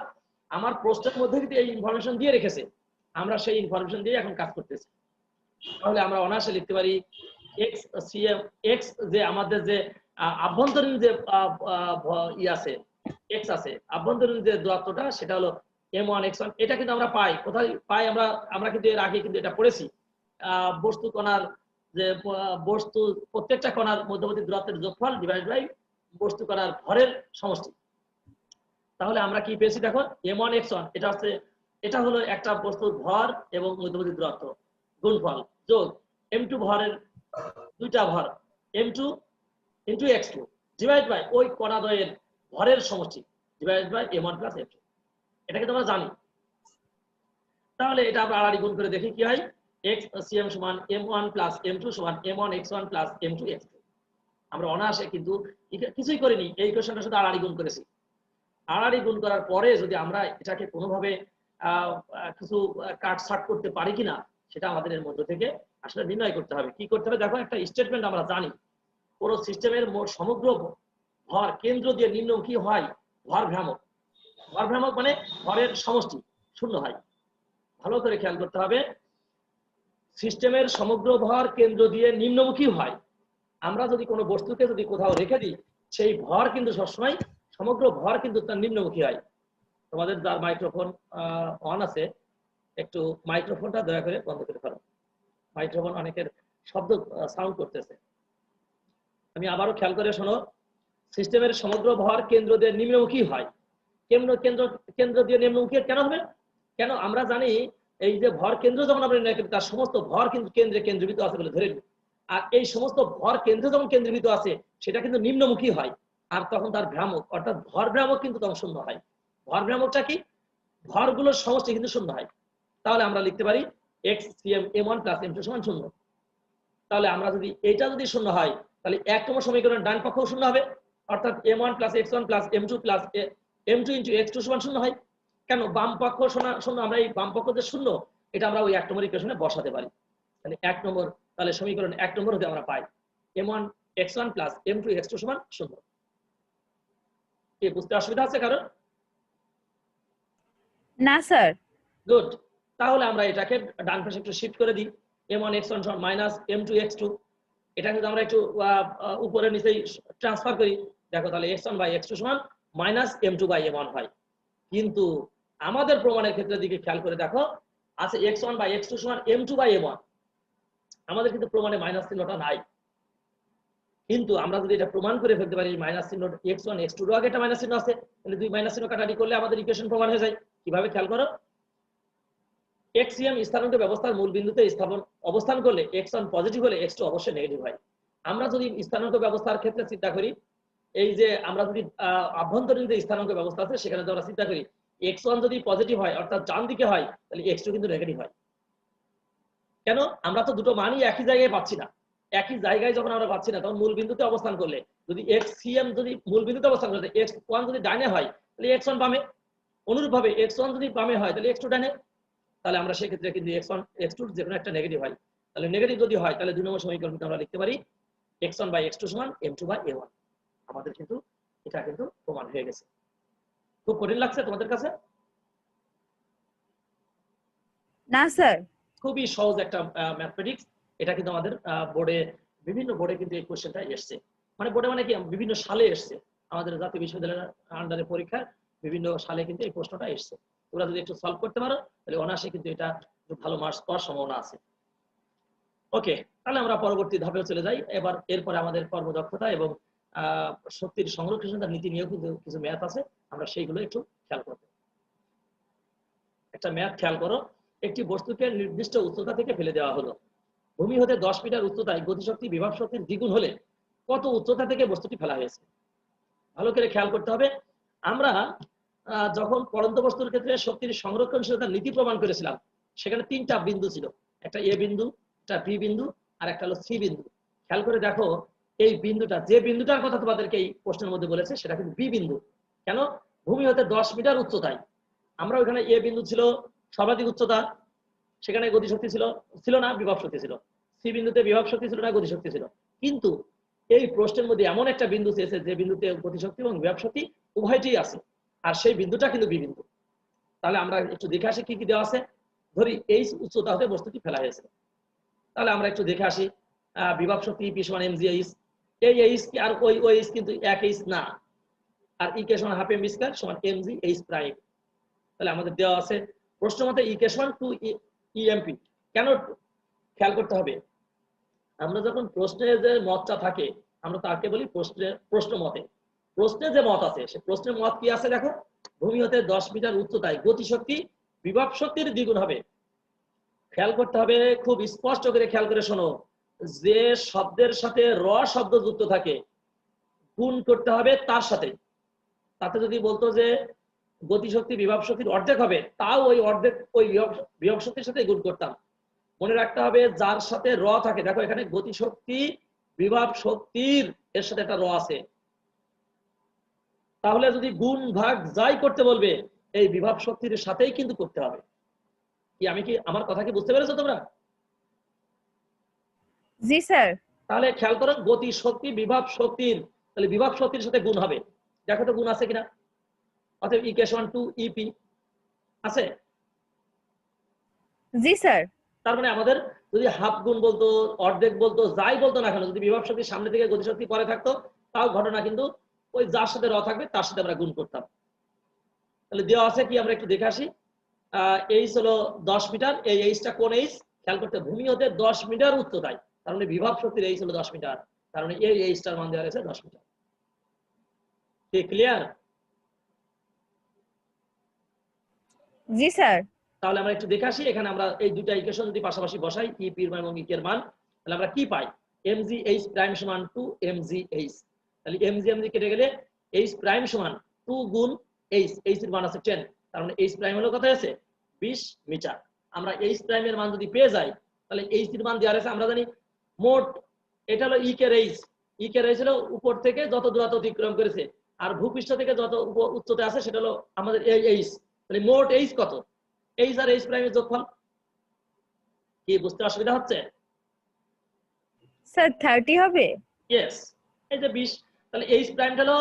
আমার প্রশ্নের মধ্যে কিন্তু এই ইনফরমেশন দিয়ে রেখেছে, আমরা সেই ইনফরমেশন দিয়ে এখন কাজ করতেছি। তাহলে আমরা অনায়াসে লিখতে পারি x cm x যে আমাদের যে আভ্যন্তরীণ যে আছে x আছে, আভ্যন্তরীণ যে দূরত্বটা সেটা হলো m1 x1। এটা কিন্তু আমরা পাই কোথায় পাই, আমরা কিন্তু এর আগে কিন্তু এটা পড়েছি বস্তু কণার যে বস্তু প্রত্যেকটা কণার মধ্যবর্তী দূরত্বের যোগফল ডিভাইড বাই বস্তু কণার ভরের সমষ্টি। তাহলে আমরা কি পেয়েছি দেখো m1 x1 এটা হলো একটা বস্তুর ভর এবং মধ্যবর্তী দূরত্ব গুণফল যোগ m2 ভরের দুইটা ভর m2 into x2 divide by ওই কণাদ্বয়ের ভরের সমষ্টি divide by m1 plus m2। এটাকে তোমরা জানি। তাহলে এটা আমরা আড়াআড়ি গুণ করে দেখি কি হয়, x cm সমান m1 plus m2 সমান m1 x1 plus m2 x2। আমরা অনায়াসে কিন্তু কিছুই করিনি, এই ইকুয়েশনটা শুধু আড়াআড়ি গুণ করেছি। আড়াআড়ি গুণ করার পরে যদি আমরা এটাকে কোনোভাবে কিছু কাটছাট করতে পারি কিনা সেটা আমাদের এর মধ্যে থেকে আসলে নির্ণয় করতে হবে। কি করতে হবে দেখো, একটা স্টেটমেন্ট আমরা জানি পুরো সিস্টেমের মোট সমগ্র ভর কেন্দ্র দিয়ে নিম্নমুখী হয় ভর ভ্রামক। ভর ভ্রামক মানে ভরের সমষ্টি শূন্য হয়। ভালো করে খেয়াল করতে হবে, সিস্টেমের সমগ্র ভর কেন্দ্র দিয়ে নিম্নমুখী হয়। আমরা যদি কোনো বস্তুকে যদি কোথাও রেখে দিই সেই ভর কিন্তু সবসময় সমগ্র ভর কিন্তু তার নিম্নমুখী হয়। তোমাদের যার মাইক্রোফোন অন আছে একটু মাইক্রোফোনটা দয়া করে বন্ধ করে ফেলো, মাইক্রোফোন অনেকের শব্দ সাউন্ড করতেছে। আমি আবারও খেয়াল করে শোনো, সিস্টেমের সমগ্র ভর কেন্দ্র দিয়ে নিম্নমুখী হয়। কেন্দ্র দিয়ে নিম্নমুখী কেন হবে? কেন আমরা জানি এই যে ভর কেন্দ্র যখন আমরা তার সমস্ত ভর কিন্তু কেন্দ্রে কেন্দ্রীভূত আছে বলে ধরে নিই, আর এই সমস্ত ভর কেন্দ্র যখন কেন্দ্রীভূত আছে সেটা কিন্তু নিম্নমুখী হয়, আর তখন তার ভ্রামক অর্থাৎ ভর ভ্রামক কিন্তু তখন শূন্য হয়। ভর ভ্রামকটা কি? ভরগুলোর সমষ্টি কিন্তু শূন্য হয়। তাহলে আমরা লিখতে পারি x cm m1 plus m2 সমান শূন্য। তাহলে আমরা যদি এটা যদি শূন্য হয় তাহলে 1 নম্বর সমীকরণের ডান পক্ষও শূন্য হবে, অর্থাৎ m1 plus x1 plus m2 plus m2 into x2 সমান শূন্য হয়। কেন? বাম পক্ষ শূন্য, আমরা এই বাম পক্ষ যে শূন্য এটা আমরা ওই 1 নম্বর ইকুয়েশনে বসাতে পারি। তাহলে 1 নম্বর, তাহলে সমীকরণ 1 নম্বর হতে আমরা পাই m1 x1 plus m2 x2 সমান শূন্য। কি বুঝতে অসুবিধা আছে কারণ? না স্যার। গুড। তাহলে আমরা এটাকে ডান পাশে একটু শিফট করে দিই, m1 x1 সমান মাইনাস m2 x2। এটা কিন্তু আমরা একটু উপরে নিচেই ট্রান্সফার করি, দেখো তাহলে x1 বাই x2 সমান মাইনাস m2 বাই m1 হয়। কিন্তু আমাদের প্রমাণের ক্ষেত্রে দিকে খেয়াল করে দেখো আছে x1 বাই x2 সমান m2 বাই m1। আমাদের কিন্তু প্রমাণে মাইনাস চিহ্নটা নাই, কিন্তু আমরা যদি এটা প্রমাণ করে ফেলতে পারি মাইনাস চিহ্ন x1 x2 এর আগে একটা মাইনাস চিহ্ন আছে, তাহলে দুই মাইনাস চিহ্ন কাটাকাটি করলে আমাদের ইকুয়েশন প্রমাণ হয়ে যায়। কিভাবে খেয়াল করো, xcm স্থানাঙ্ক ব্যবস্থার মূল বিন্দুতে অবস্থান করলে x1 পজিটিভ হলে x2 অবশ্যই নেগেটিভ হয়। আমরা যদি স্থানাঙ্ক ব্যবস্থার ক্ষেত্রে চিন্তা করি এই যে আমরা যদি আভ্যন্তরীণ যে স্থানাঙ্ক ব্যবস্থা আছে সেখানে যদি আমরা চিন্তা করি x1 যদি পজিটিভ হয় অর্থাৎ ডান দিকে হয় তাহলে x2 কিন্তু নেগেটিভ হয়। কেন? আমরা তো দুটো মানই একই জায়গায় পাচ্ছি না। একই জায়গায় যখন আমরা পাচ্ছি না তখন মূল বিন্দুতে অবস্থান করলে যদি xcm যদি মূল বিন্দুতে অবস্থান করে x1 যদি ডানে হয় তাহলে x1 বামে, অনুরূপভাবে x1 যদি বামে হয় তাহলে x2 ডানে। তাহলে আমরা সেক্ষেত্রে কিন্তু x1 x2 যে কোনো একটা নেগেটিভ হয়। তাহলে নেগেটিভ যদি হয় তাহলে 2 নম্বর সমীকরণটা আমরা লিখতে পারি x1/x2 সমান m2/a1। আমাদের কিন্তু এটা কিন্তু প্রমাণ হয়ে গেছে। খুব কঠিন লাগছে তোমাদের কাছে? না স্যার। খুবই সহজ একটা ম্যাথমেটিক্স। এটা কিন্তু আমাদের বোর্ডে বিভিন্ন বোর্ডে কিন্তু এই কোশ্চেনটা এসছে। মানে বোর্ডে মানে কি বিভিন্ন সালে এসছে। আমাদের জাতীয় বিশ্ববিদ্যালয়ের আন্ডারে পরীক্ষার বিভিন্ন সালে কিন্তু এই প্রশ্নটা এসছে। তোমরা যদি একটু সলভ করতে পারো তাহলে অনায়াসে কিন্তু এটা ভালো মার্কস পাওয়ার সম্ভাবনা আছে। ওকে, তাহলে আমরা পরবর্তী ধাপে চলে যাই। এরপরে আমাদের কর্মদক্ষতা এবং শক্তির সংরক্ষণের নীতি নিয়েও কিন্তু কিছু ম্যাথ আছে, আমরা সেইগুলো একটু খেয়াল করব। একটা ম্যাথ খেয়াল করো। একটি বস্তুকে নির্দিষ্ট উচ্চতা থেকে ফেলে দেওয়া হলো। ভূমি হতে 10 মিটার উচ্চতায় গতিশক্তি বিভব শক্তির দ্বিগুণ হলে কত উচ্চতা থেকে বস্তুটি ফেলা হয়েছে? ভালো করে খেয়াল করতে হবে। আমরা যখন পড়ন্ত বস্তুর ক্ষেত্রে শক্তির সংরক্ষণশীলতার নীতি প্রমাণ করেছিলাম সেখানে 3টা বিন্দু ছিল, একটা এ বিন্দু, একটা বি বিন্দু আর একটা হলো সি বিন্দু। খেয়াল করে দেখো এই বিন্দুটা, যে বিন্দুটার কথা তোমাদেরকে এই প্রশ্নের মধ্যে বলেছে সেটা কিন্তু বি বিন্দু। কেন? ভূমি হতে 10 মিটার উচ্চতায়। আমরা ওখানে এ বিন্দু ছিল সর্বাধিক উচ্চতা, সেখানে গতিশক্তি ছিল না, বিভব শক্তি ছিল। সি বিন্দুতে বিভব শক্তি ছিল না, গতিশক্তি ছিল। কিন্তু এই প্রশ্নের মধ্যে এমন একটা বিন্দু চেয়েছে যে বিন্দুতে গতিশক্তি এবং বিভব শক্তি উভয়টি আছে, আর সেই বিন্দুটা কিন্তু বি বিন্দু। তাহলে আমরা একটু দেখে আসি কি কি দেওয়া আছে। ধরি এই উচ্চতা হতে বস্তুটি ফেলা হয়েছে। তাহলে আমরা একটু দেখে আসি। বিভব শক্তি পি সমান এম জি এইচ। এই এইচ কি আর ওই এইচ কিন্তু এক এইচ না, আর ই কে সমান হাফ এম বি স্কয়ার সমান এম জি এইচ প্রাইম। তাহলে আমাদের দেওয়া আছে প্রশ্ন মতে ই কে সমান 2 ইএমপি। কেন? খেয়াল করতে হবে, আমরা যখন প্রশ্নের যে মতটা থাকে আমরা তাকে বলি প্রশ্ন মতে। প্রশ্নে যে মত আছে সে প্রশ্নের মত কি আছে দেখো, ভূমি হতে 10 মিটার উচ্চতায় গতিশক্তি বিভব শক্তির দ্বিগুণ হবে। খেয়াল করতে হবে, খুব স্পষ্ট করে খেয়াল করে শোনো, যে শব্দের সাথে র শব্দ যুক্ত থাকে গুণ করতে হবে তার সাথে। তাতে যদি বলতো যে গতিশক্তি বিভব শক্তির অর্ধেক হবে, তাও ওই অর্ধেক ওই বিভব শক্তির সাথে গুণ করতাম। মনে রাখতে হবে যার সাথে র থাকে, দেখো এখানে গতিশক্তি বিভব শক্তির এর সাথে একটা র আছে, তাহলে যদি গুণ ভাগ যাই করতে বলবে এই বিভব শক্তির সাথেই কিন্তু করতে হবে। কি আমার কথা কি বুঝতে পেরেছো তোমরা? জি স্যার। তাহলে খেয়াল করো, গতি শক্তি বিভব শক্তির, তাহলে বিভব শক্তির সাথে গুণ হবে। দেখো তো গুণ আছে কিনা। অতএব ইকুয়েশন 2 ইপি আছে। জি স্যার। তার মানে আমাদের যদি হাফ গুণ বলতো, অর্ধেক বলতো, যাই বলতো না কেন, যদি বিভব শক্তি সামনে থেকে গতিশক্তি পরে থাকতো তাও ঘটনা কিন্তু ওই যার সাথে র থাকবে তার সাথে আমরা গুণ করতাম। তাহলে দেওয়া আছে কি আমরা একটু দেখে আসি। এইচ হলো 10 মিটার। এই এইচটা কোন এইচ? খেয়াল করতে, ভূমি হতে 10 মিটার উচ্চতায়, তার মানে বিভব শক্তির এইচ হলো 10 মিটার, তার মানে এই এইচটার মান দেওয়া আছে 10 মিটার। কি ক্লিয়ার? জি স্যার। তাহলে আমরা একটু দেখে আসি। এখানে আমরা এই দুইটা ইকুয়েশন যদি পাশাপাশি বসাই, ই পি এর মান এবং ই কে এর মান, তাহলে আমরা কি পাই? mg h প্রাইম সমান 2 mg h। তাহলে mg mg কেটে গেলে h প্রাইম সমান 2 গুণ h, h এর মান আছে 10, তার মানে h প্রাইম হলো কত আছে? 20 মিটার। আমরা h প্রাইম এর মান যদি পেয়ে যাই তাহলে h এর মান দেওয়া আছে আমরা জানি মোট, এটা হলো ই কে এর h। ই কে এর h হলো উপর থেকে যত দূরত্ব অতিক্রম করেছে, আর ভূপৃষ্ঠ থেকে যত উচ্চতা আছে সেটা হলো আমাদের এই h। তাহলে মোট h কত? এইচ আর এইচ প্রাইমের যোগফল। কি বুঝতে অসুবিধা হচ্ছে? স্যার 30 হবে। ইয়েস, এই যে 20। তাহলে এইচ প্রাইমটা হলো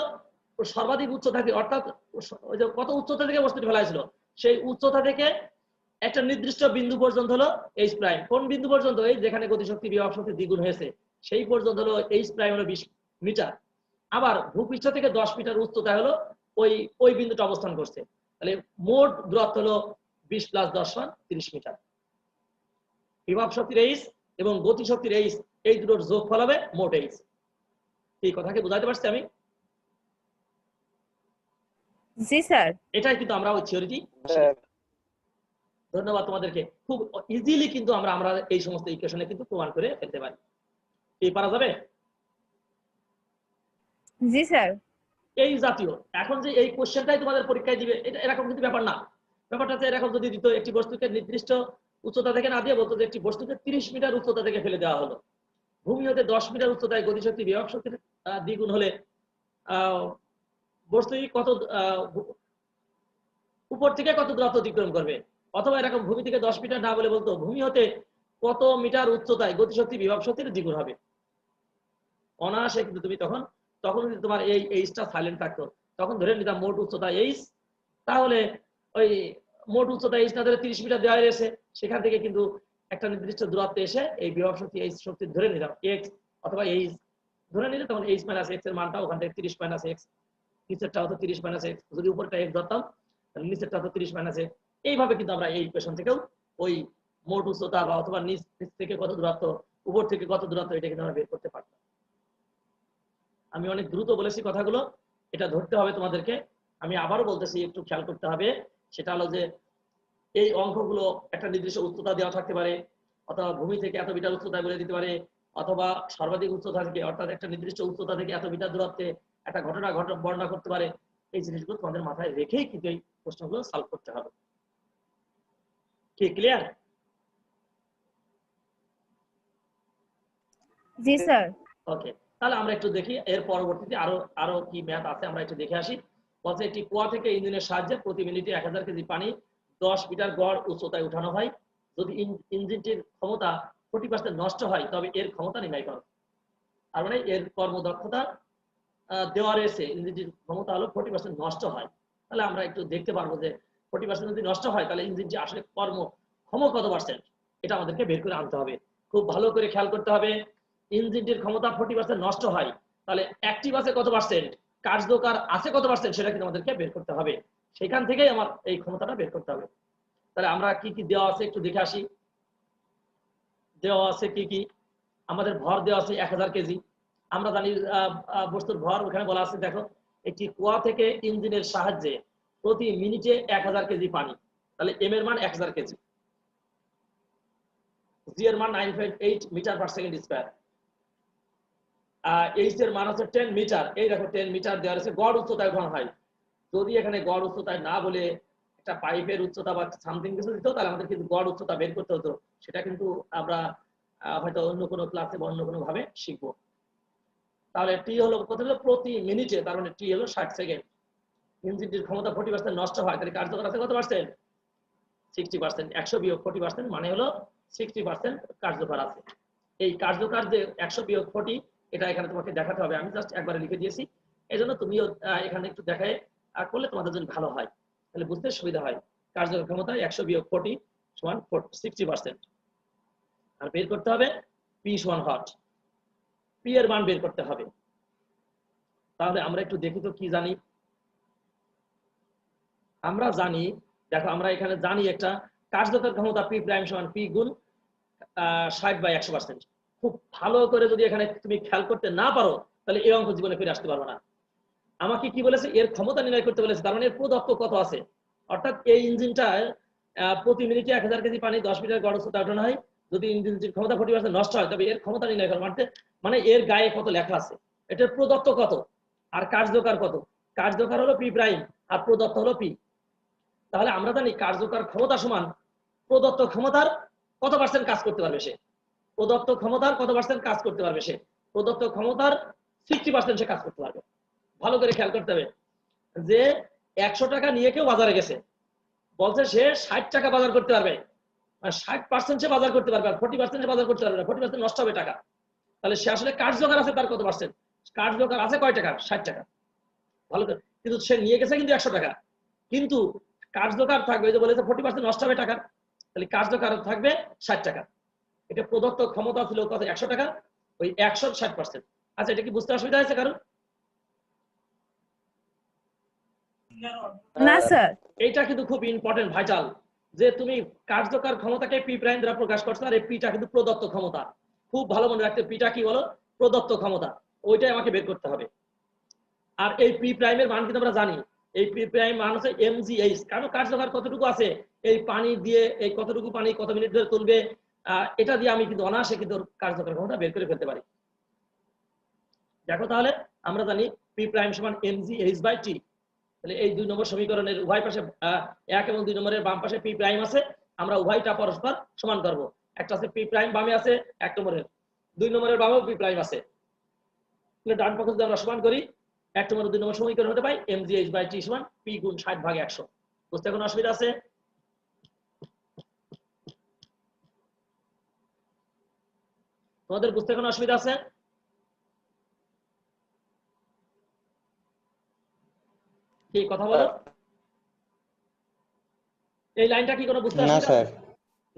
সর্বাধিক উচ্চতা থেকে, অর্থাৎ ওই যে কত উচ্চতা থেকে বস্তুটি ফেলা হয়েছিল সেই উচ্চতা থেকে একটা নির্দিষ্ট বিন্দু পর্যন্ত হলো এইচ প্রাইম। কোন বিন্দু পর্যন্ত? এই যেখানে গতিশক্তি বিভব শক্তি দ্বিগুণ হয়েছে সেই পর্যন্ত হলো এইচ প্রাইম হলো 20 মিটার। আবার ভূপৃষ্ঠ থেকে 10 মিটার উচ্চতা হলো ওই বিন্দুটা অবস্থান করছে। তাহলে মোট দূরত্ব হলো 20 + 10 = 30 মিটার। বিভব শক্তির এইচ এবং গতি শক্তির এইচ এই দুটোর যোগফল হবে মোট এইচ। এই কথা কি বুঝাতে পারছি আমি? জি স্যার। এটাই কিন্তু আমরা ওই থিওরিটি। ধন্যবাদ তোমাদেরকে। খুব ইজিলি কিন্তু আমরা এই সমস্ত ইকুয়েশনে কিন্তু প্রমাণ করে ফেলতে পারি। এই পারা যাবে? জি স্যার। এই জাতীয়। এখন যে এই কোশ্চেনটাই তোমাদের পরীক্ষায় দিবে এটা এরকম কিন্তু ব্যাপার না। ব্যাপারটা হচ্ছে এরকম যদি দিত একটি বস্তুকে নির্দিষ্ট উচ্চতা থেকে না দিয়ে বলতো যে একটি বস্তুকে 30 মিটার উচ্চতা থেকে ফেলে দেওয়া হলো। ভূমি হতে 10 মিটার উচ্চতায় গতিশক্তি বিভব শক্তির দ্বিগুণ হলে বস্তুটি কত উপর থেকে কত দূরত্ব অতিক্রম করবে, অথবা এরকম ভূমি থেকে 10 মিটার না বলে বলতো ভূমি হতে কত মিটার উচ্চতায় গতিশক্তি বিভব শক্তির দ্বিগুণ হবে। অনায়াসে কিন্তু তুমি তখন তখন যদি তোমার এই এইচটা সাইলেন্ট থাকতো তখন ধরে নিতাম মোট উচ্চতা এইচ, তাহলে ওই মোট উচ্চতা এইচ না ধরে 30 মিটার দেওয়া রয়েছে, সেখান থেকে কিন্তু একটা নির্দিষ্ট দূরত্বে এসে এই বিভব শক্তি এইচ শক্তি ধরে নিলাম এক্স অথবা এইচ ধরে নিলে তখন এইচ মাইনাস এক্স এর মানটা ওখান থেকে 30 মাইনাস এক্স, নিচেরটা হতো 30 মাইনাস এক্স, যদি উপরটা এক্স ধরতাম তাহলে নিচেরটা হতো 30 মাইনাস এক্স। এইভাবে কিন্তু আমরা এই ইকুয়েশন থেকেও ওই মোট উচ্চতা বা অথবা নিচ থেকে কত দূরত্ব উপর থেকে কত দূরত্ব এটা কিন্তু আমরা বের করতে পারতাম। আমি অনেক দ্রুত বলেছি কথাগুলো, এটা ধরতে হবে তোমাদেরকে। আমি আবারও বলতেছি একটু খেয়াল করতে হবে, সেটা হলো যে এই অঙ্কগুলো একটা নির্দিষ্ট উচ্চতা দেওয়া থাকতে পারে, অথবা ভূমি থেকে এত মিটার উচ্চতায় বলে দিতে পারে, অথবা সর্বাধিক উচ্চতা থেকে অর্থাৎ একটা নির্দিষ্ট উচ্চতা থেকে এত মিটার দূরত্বে একটা ঘটনা বর্ণনা করতে পারে। এই জিনিসগুলো তোমাদের মাথায় রেখেই কিন্তু এই প্রশ্নগুলো সলভ করতে হবে। কি ক্লিয়ার? জি স্যার। ওকে, তাহলে আমরা একটু দেখি এর পরবর্তীতে আরো আরো কি ম্যাথ আছে আমরা একটু দেখে আসি। বলছে একটি কুয়া থেকে ইঞ্জিনের সাহায্যে প্রতি মিনিটে 1000 কেজি পানি 10 মিটার গড় উচ্চতায় উঠানো হয়। যদি ইঞ্জিনটির ক্ষমতা 40% নষ্ট হয় তবে এর ক্ষমতা নির্ণয় করো। তার মানে এর কর্মদক্ষতা দেওয়া রয়েছে, ইঞ্জিনটির ক্ষমতা হলো 40% নষ্ট হয়। তাহলে আমরা একটু দেখতে পারবো যে 40% যদি নষ্ট হয় তাহলে ইঞ্জিনটি আসলে কর্মক্ষম কত পার্সেন্ট, এটা আমাদেরকে বের করে আনতে হবে। খুব ভালো করে খেয়াল করতে হবে, ইঞ্জিনটির ক্ষমতা 40% নষ্ট হয় তাহলে অ্যাক্টিভ আছে কত পার্সেন্ট, কার্যকর আছে কত পার্সেন্ট, সেটা কিন্তু আমাদেরকে বের করতে হবে। সেখান থেকেই আমার এই ক্ষমতাটা বের করতে হবে। তাহলে আমরা কি কি দেওয়া আছে একটু দেখে আসি। দেওয়া আছে কি কি, আমাদের ভর দেওয়া আছে 1000 কেজি। আমরা জানি বস্তুর ভর ওখানে বলা আছে, দেখো একটি কুয়া থেকে ইঞ্জিনের সাহায্যে প্রতি মিনিটে 1000 কেজি পানি, তাহলে এম এর মান 1000 কেজি, জি এর মান 9.8 metre per second square, H এর মান হচ্ছে 10 মিটার। এই দেখো 10 মিটার দেওয়া আছে, গড় উচ্চতায় উঠানো হয়। যদি এখানে গড় উচ্চতায় না বলে একটা পাইপের উচ্চতা বা সামথিং কিছু দিত তাহলে আমাদের কিন্তু গড় উচ্চতা বের করতে হতো। সেটা কিন্তু আমরা হয়তো অন্য কোনো ক্লাসে বা অন্য কোনো ভাবে শিখবো। তাহলে টি হলো কত হলো প্রতি মিনিটে, তার মানে টি হলো 60 সেকেন্ড। ইঞ্জিনটির ক্ষমতা 40% নষ্ট হয় তাহলে কার্যকর আছে কত পার্সেন্ট, 60%। 100 বিয়োগ 40% মানে হলো 60% কার্যকর আছে। এই কার্যকর যে 100 বিয়োগ 40 এটা এখানে তোমাকে দেখাতে হবে, আমি জাস্ট একবারে লিখে দিয়েছি। এই জন্য তুমিও এখানে একটু দেখায় করলে তোমাদের জন্য ভালো হয়, তাহলে বুঝতে সুবিধা হয়। কার্যকর ক্ষমতা 100 বিয়োগ 40 সমান 60%। আর বের করতে হবে পি সমান হট, পি এর মান বের করতে হবে। তাহলে আমরা একটু দেখি তো কি জানি। আমরা জানি, দেখো আমরা এখানে জানি একটা কার্যকর ক্ষমতা পি প্রাইম সমান পি গুণ 60/100%। খুব ভালো করে যদি এখানে তুমি খেয়াল করতে না পারো তাহলে এই অঙ্ক জীবনে ফিরে আসতে পারবো না। আমাকে কি বলেছে, এর ক্ষমতা নির্ণয় করতে বলেছে, তার মানে এর প্রদত্ত কত আছে। অর্থাৎ এই ইঞ্জিনটা প্রতি মিনিটে 1000 কেজি পানি 10 মিটার গড় উচ্চতায় ওঠানো হয়। যদি ইঞ্জিনটির ক্ষমতা 40% নষ্ট হয় তবে এর ক্ষমতা নির্ণয় করা মানে এর গায়ে কত লেখা আছে, এটার প্রদত্ত কত আর কার্যকর কত। কার্যকর হলো পি প্রাইম আর প্রদত্ত হলো পি। তাহলে আমরা জানি কার্যকর ক্ষমতা সমান প্রদত্ত ক্ষমতার কত পার্সেন্ট কাজ করতে পারবে সে, প্রদত্ত ক্ষমতার কত পার্সেন্ট কাজ করতে পারবে সে, প্রদত্ত ক্ষমতার 60% সে কাজ করতে পারবে। ভালো করে খেয়াল করতে হবে যে 100 টাকা নিয়ে কেউ বাজারে গেছে, বলছে সে 60 টাকা বাজার করতে পারবে, 60% সে বাজার করতে পারবে আর 40% সে বাজার করতে পারবে না, 40% নষ্ট হবে টাকা। তাহলে সে আসলে কার্যকর আছে তার কত পার্সেন্ট, কার্যকর আছে কয় টাকা, 60 টাকা। ভালো করে, কিন্তু সে নিয়ে গেছে কিন্তু 100 টাকা, কিন্তু কার্যকর থাকবে, যে বলেছে 40% নষ্ট হবে টাকা, তাহলে কার্যকর থাকবে 60 টাকা। এটা প্রদত্ত ক্ষমতা ছিল কত, 100 টাকা, ওই 100 60%। আচ্ছা, এটা কি বুঝতে অসুবিধা হয়েছে কারণ? না স্যার। এইটা কিন্তু খুব ইম্পর্টেন্ট ভাইটাল, যে তুমি কার্যকর ক্ষমতাকে পি প্রাইম দ্বারা প্রকাশ করছো আর এই পিটা কিন্তু প্রদত্ত ক্ষমতা। খুব ভালো মনে রাখতে, পিটা কি বলো, প্রদত্ত ক্ষমতা, ওইটাই আমাকে বের করতে হবে। আর এই পি প্রাইমের মান কিন্তু আমরা জানি, এই পি প্রাইম মান হচ্ছে mgh, কারণ কার্যকর কতটুকু আছে, এই পানি দিয়ে এই কতটুকু পানি কত মিনিট ধরে তুলবে, এটা দিয়ে আমি কিন্তু অনায়াসে কিন্তু কার্যকর ক্ষমতা বের করে ফেলতে পারি। দেখো তাহলে আমরা জানি পি প্রাইম সমান mg h বাই টি। তাহলে এই 2 নম্বর সমীকরণের উভয় পাশে 1 এবং 2 নম্বরের বাম পাশে পি প্রাইম আছে, আমরা উভয়টা পরস্পর সমান করব। একটা আছে পি প্রাইম বামে আছে 1 নম্বরের, 2 নম্বরের বামেও পি প্রাইম আছে। তাহলে ডান পক্ষ যদি আমরা সমান করি 1 নম্বর 2 নম্বর সমীকরণ হতে পাই mg h বাই টি সমান p গুণ 60/100। বুঝতে কোনো অসুবিধা আছে? তোমাদের বুঝতে কোনো অসুবিধা আছে? কি কথা বলো? এই লাইনটা কি কোনো বুঝতে অসুবিধা আছে?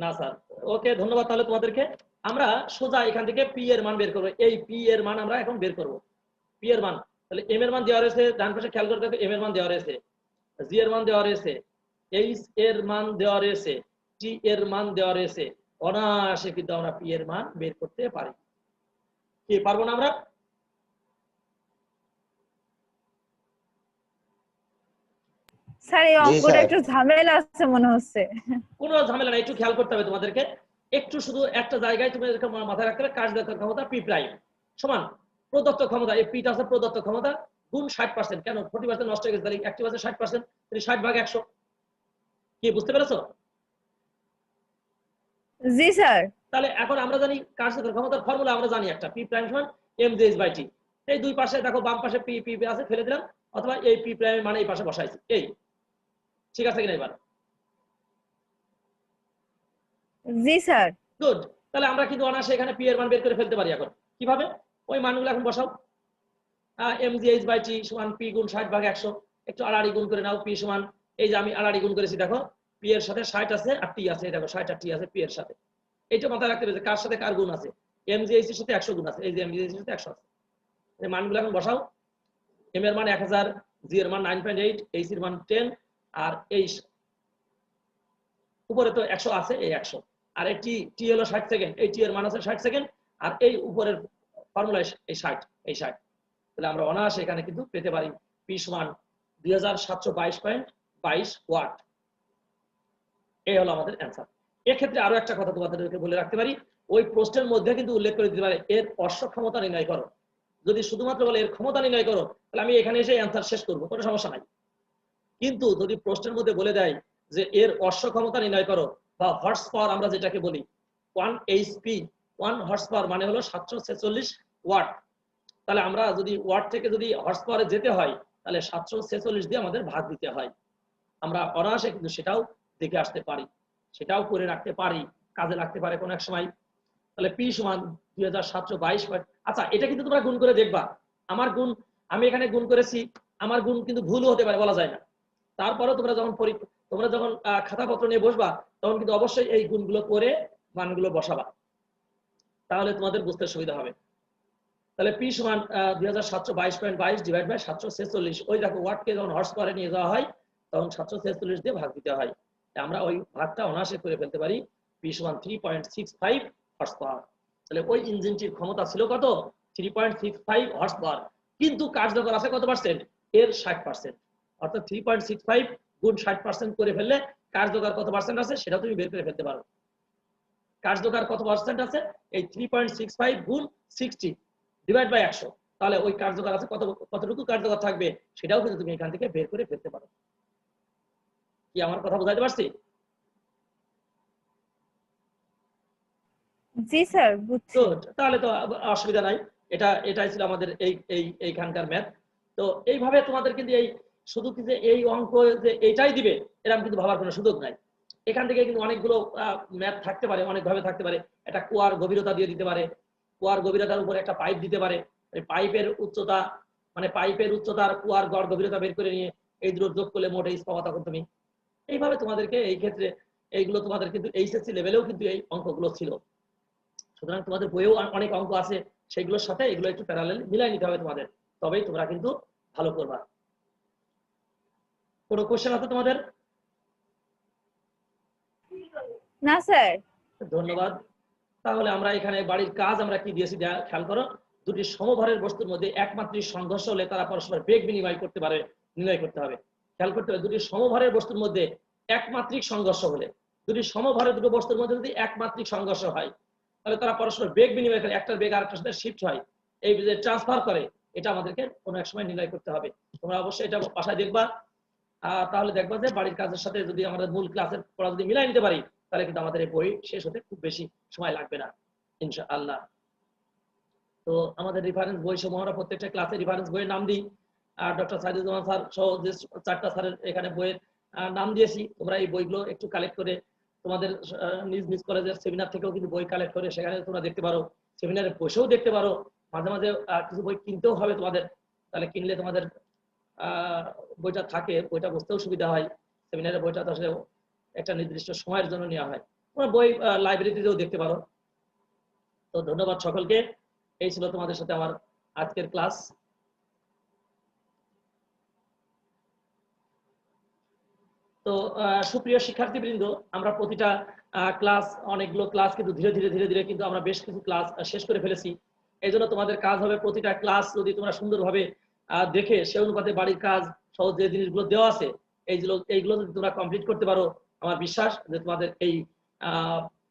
না স্যার। ওকে, ধন্যবাদ। তাহলে তোমাদেরকে আমরা সোজা এখান থেকে পি এর মান বের করব। এই পি এর মান আমরা এখন বের করব। পি এর মান, তাহলে এম এর মান দেওয়া রয়েছে, ডান পাশে খেয়াল করে দেখো এম এর মান দেওয়া রয়েছে, জি এর মান দেওয়া রয়েছে, এইচ এর মান দেওয়া রয়েছে, টি এর মান দেওয়া রয়েছে। অনায়াসে কিন্তু আমরা পি এর মান বের করতে পারি। কি পারবো না আমরা? স্যার এই অঙ্কটা একটু ঝামেলা আছে মনে হচ্ছে। কোনো ঝামেলা নাই, একটু খেয়াল করতে হবে তোমাদেরকে। একটু শুধু একটা জায়গায় তুমি মাথায় রাখতে হবে, কার্যকর ক্ষমতা পি প্রাইম সমান প্রদত্ত ক্ষমতা, এই পিটা আছে প্রদত্ত ক্ষমতা গুণ 60%। কেন 40% নষ্ট হয়ে গেছে, তাহলে অ্যাক্টিভ আছে 60%, তাহলে 60/100। কি বুঝতে পেরেছো? জি স্যার। তাহলে এখন আমরা জানি কার্যকর ক্ষমতার ফর্মুলা আমরা জানি একটা, পি প্রাইম সমান mgh বাই টি। এই দুই পাশে দেখো বাম পাশে পি পি আছে ফেলে দিলাম, অথবা এই পি প্রাইম মানে এই পাশে বসাইছি। এই ঠিক আছে কিনা এবার? জি স্যার। গুড। তাহলে আমরা কিন্তু অনায়াসে এখানে পি এর মান বের করে ফেলতে পারি। এখন কিভাবে? ওই মানগুলো এখন বসাও। mgh বাই টি সমান পি গুণ 60/100। একটু আড়াআড়ি গুণ করে নাও। পি সমান, এই যে আমি আড়াআড়ি গুণ করেছি, দেখো পি এর সাথে 60 আছে আর টি আছে, দেখো 60 আর টি আছে পি এর সাথে। এইটা মাথায় রাখতে হবে যে কার সাথে কার গুণ আছে। mgh এর সাথে 100 গুণ আছে, এই যে mgh এর সাথে 100 আছে। এই মানগুলো এখন বসাও। এম এর মান 1000, জি এর মান 9.8, এইচ এর মান 10, আর এই উপরে তো 100 আছে, এই 100, আর এই টি হলো 60 সেকেন্ড, এই টি এর মান আছে 60 সেকেন্ড, আর এই উপরের ফর্মুলা এই 60, এই 60। তাহলে আমরা অনায়াসে এখানে কিন্তু পেতে পারি পি সমান 2722.22 ওয়াট। এই হলো আমাদের অ্যান্সার। এক্ষেত্রে আরো একটা কথা তোমাদেরকে বলে রাখতে পারি, ওই প্রশ্নের মধ্যে কিন্তু উল্লেখ করে দিতে পারে এর অশ্ব ক্ষমতা নির্ণয় করো। যদি শুধুমাত্র বলে এর ক্ষমতা নির্ণয় করো, তাহলে আমি এখানে এসে অ্যান্সার শেষ করবো, কোনো সমস্যা নাই। কিন্তু যদি প্রশ্নের মধ্যে বলে দেয় যে এর অশ্ব ক্ষমতা নির্ণয় করো বা হর্স পাওয়ার আমরা যেটাকে বলি 1 এইচপি, 1 হর্স পাওয়ার মানে হলো 746 ওয়াট। তাহলে আমরা যদি ওয়াট থেকে যদি হর্স পাওয়ারে যেতে হয়, তাহলে 746 দিয়ে আমাদের ভাগ দিতে হয়। আমরা অনায়াসে কিন্তু সেটাও দেখে আসতে পারি, সেটাও করে রাখতে পারি, কাজে লাগতে পারে কোনো এক সময়। তাহলে পি সমান 2722। আচ্ছা, এটা কিন্তু তোমরা গুণ করে দেখবা। আমার গুণ, আমি এখানে গুণ করেছি, আমার গুণ কিন্তু ভুলও হতে পারে, বলা যায় না। তারপরেও তোমরা যখন খাতাপত্র নিয়ে বসবা, তখন কিন্তু অবশ্যই এই গুণগুলো করে মানগুলো বসাবা, তাহলে তোমাদের বুঝতে সুবিধা হবে। তাহলে পি সমান 2722.22 ডিভাইড বাই 746। ওই দেখো ওয়াটকে যখন হর্স পাওয়ারে নিয়ে যাওয়া হয়, তখন 746 দিয়ে ভাগ দিতে হয়। আমরা ওই ভাগটা অনায়াসে করে ফেলতে পারি। পি সমান 3.65 হর্স পাওয়ার। তাহলে ওই ইঞ্জিনটির ক্ষমতা ছিল কত? 3.65 হর্স পাওয়ার, কিন্তু কার্যকর আছে কত পার্সেন্ট? এর 60%। অর্থাৎ 3.65 গুণ 60% করে ফেললে কার্যকর কত পার্সেন্ট আছে সেটা তুমি বের করে ফেলতে পারো। কার্যকর কত পার্সেন্ট আছে? এই 3.65 গুণ 60 ডিভাইড বাই 100। তাহলে ওই কার্যকর আছে কতটুকু কার্যকর থাকবে সেটাও কিন্তু তুমি এখান থেকে বের করে ফেলতে পারো। কি আমার কথা বুঝাইতে পারছি? জি স্যার, বুঝছি। তাহলে তো অসুবিধা নাই। এটাই ছিল আমাদের এইখানকার ম্যাথ। তো এইভাবে তোমাদের কিন্তু এই শুধু কি যে এই অঙ্ক যে এইটাই দিবে এরকম কিন্তু ভাবার কোনো সুযোগ নাই। এখান থেকে কিন্তু অনেকগুলো ম্যাথ থাকতে পারে, অনেকভাবে থাকতে পারে। একটা কুয়ার গভীরতা দিয়ে দিতে পারে, কুয়ার গভীরতার উপরে একটা পাইপ দিতে পারে, এই পাইপের উচ্চতা মানে পাইপের উচ্চতা আর কুয়ার গড় গভীরতা বের করে নিয়ে এই দুটো যোগ করলে মোট এইচ পাওয়া, তখন তুমি এইভাবে তোমাদেরকে এই ক্ষেত্রে এইগুলো তোমাদের কিন্তু এইচএসসি লেভেলেও কিন্তু এই অঙ্কগুলো ছিল। সুতরাং তোমাদের বইয়েও অনেক অঙ্ক আছে, সেগুলোর সাথে এগুলো একটু প্যারালাল মিলাই নিতে হবে তোমাদের, তবেই তোমরা কিন্তু ভালো করবা। কোনো কোশ্চেন আছে তোমাদের? না স্যার। ধন্যবাদ। তাহলে আমরা এখানে বাড়ির কাজ আমরা কি দিয়েছি খেয়াল করো। দুটি সমভরের বস্তুর মধ্যে একমাত্রিক সংঘর্ষ হলে তারা পরস্পর বেগ বিনিময় করতে পারে, নির্ণয় করতে হবে। খেয়াল করতে হবে, দুটি সমভরের বস্তুর মধ্যে একমাত্রিক সংঘর্ষ হলে, দুটি সমভরের দুটো বস্তুর মধ্যে যদি একমাত্রিক সংঘর্ষ হয়, তাহলে তারা পরস্পর বেগ বিনিময় করে, একটার বেগ আরেকটার সাথে শিফট হয়, এই যে ট্রান্সফার করে, এটা আমাদেরকে কোনো এক সময় নির্ণয় করতে হবে। তোমরা অবশ্যই এটা বাসায় দেখবা, তাহলে দেখবা যে বাড়ির কাজের সাথে যদি আমাদের মূল ক্লাসের পড়া যদি মিলাই নিতে পারি, তাহলে কিন্তু আমাদের এই বই শেষ হতে খুব বেশি সময় লাগবে না ইনশাআল্লাহ। তো আমাদের রেফারেন্স বই সমূহ আমরা প্রত্যেকটা ক্লাসে রেফারেন্স বইয়ের নাম দিই। ডক্টর সাইদুজ্জামান স্যার সহ যে 4টা স্যারের এখানে বইয়ের নাম দিয়েছি। তোমরা এই বইগুলো একটু কালেক্ট করে তোমাদের নিজ নিজ কলেজের সেমিনার থেকেও কিন্তু বই কালেক্ট করে সেখানে তোমরা দেখতে পারো, সেমিনারে বসেও দেখতে পারো। মাঝে মাঝে কিছু বই কিনতেও হবে তোমাদের, তাহলে কিনলে তোমাদের বইটা থাকে, বইটা বুঝতেও সুবিধা হয়। সেমিনারের বইটা তো আসলে একটা নির্দিষ্ট সময়ের জন্য নেওয়া হয়। তোমরা বই লাইব্রেরিতেও দেখতে পারো। তো ধন্যবাদ সকলকে। এই ছিল তোমাদের সাথে আমার আজকের ক্লাস। তো সুপ্রিয় শিক্ষার্থীবৃন্দ, আমরা প্রতিটা ক্লাস, অনেকগুলো ক্লাস কিন্তু ধীরে ধীরে ধীরে ধীরে কিন্তু আমরা বেশ কিছু ক্লাস শেষ করে ফেলেছি। এই জন্য তোমাদের কাজ হবে প্রতিটা ক্লাস যদি তোমরা সুন্দরভাবে দেখে সে অনুপাতে বাড়ির কাজ সহ যে জিনিসগুলো দেওয়া আছে এইগুলো যদি তোমরা কমপ্লিট করতে পারো, আমার বিশ্বাস যে তোমাদের এই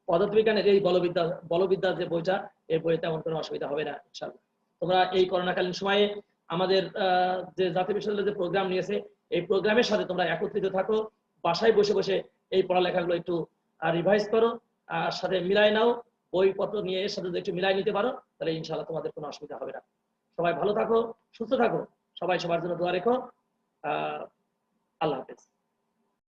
পদার্থবিজ্ঞানের এই বলবিদ্যা যে বইটা, এই বইয়ে তেমন কোনো অসুবিধা হবে না ইনশাআল্লাহ। তোমরা এই করোনাকালীন সময়ে আমাদের যে জাতীয় বিশ্ববিদ্যালয় যে প্রোগ্রাম নিয়েছে, এই প্রোগ্রামের সাথে তোমরা একত্রিত থাকো, বাসায় বসে বসে এই পড়ালেখাগুলো একটু রিভাইজ করো, সাথে মিলাই নাও, বইপত্র নিয়ে এর সাথে যদি একটু মিলাই নিতে পারো, তাহলে ইনশাআল্লাহ তোমাদের কোনো অসুবিধা হবে না। সবাই ভালো থাকো, সুস্থ থাকো, সবাই সবার জন্য দোয়া রেখো। আল্লাহ হাফেজ।